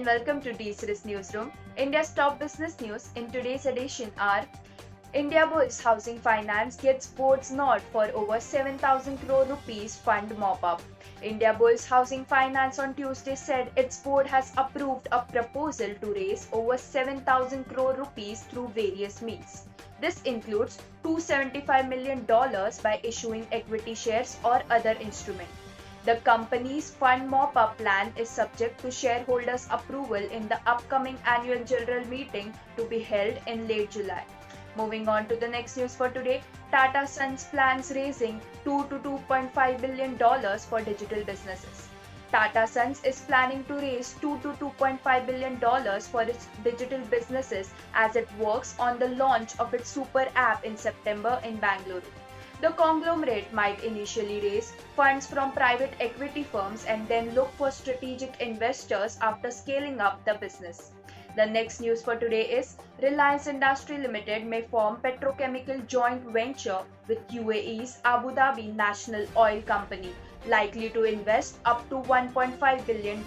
welcome to D-Series Newsroom. India's top business news in today's edition are: Indiabulls Housing Finance gets board's nod for over 7,000 crore rupees fund mop-up. Indiabulls Housing Finance on Tuesday said its board has approved a proposal to raise over 7,000 crore rupees through various means. This includes $275 million by issuing equity shares or other instrument. The company's fund mop-up plan is subject to shareholders' approval in the upcoming annual general meeting to be held in late July. Moving on to the next news for today, Tata Sons plans raising $2 to $2.5 billion for digital businesses. Tata Sons is planning to raise $2 to $2.5 billion for its digital businesses as it works on the launch of its super app in September in Bangalore. The conglomerate might initially raise funds from private equity firms and then look for strategic investors after scaling up the business. The next news for today is Reliance Industry Limited may form petrochemical joint venture with UAE's Abu Dhabi National Oil Company, likely to invest up to $1.5 billion.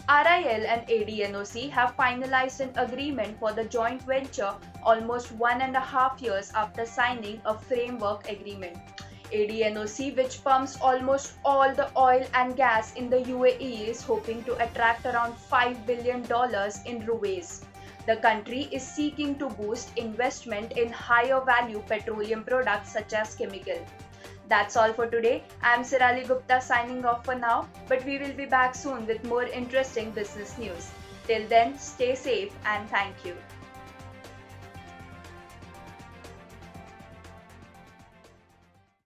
RIL and ADNOC have finalized an agreement for the joint venture almost 1.5 years after signing a framework agreement. ADNOC, which pumps almost all the oil and gas in the UAE, is hoping to attract around $5 billion in Ruwais. The country is seeking to boost investment in higher value petroleum products such as chemical. That's all for today. I'm Sirali Gupta signing off for now, but we will be back soon with more interesting business news. Till then, stay safe and thank you.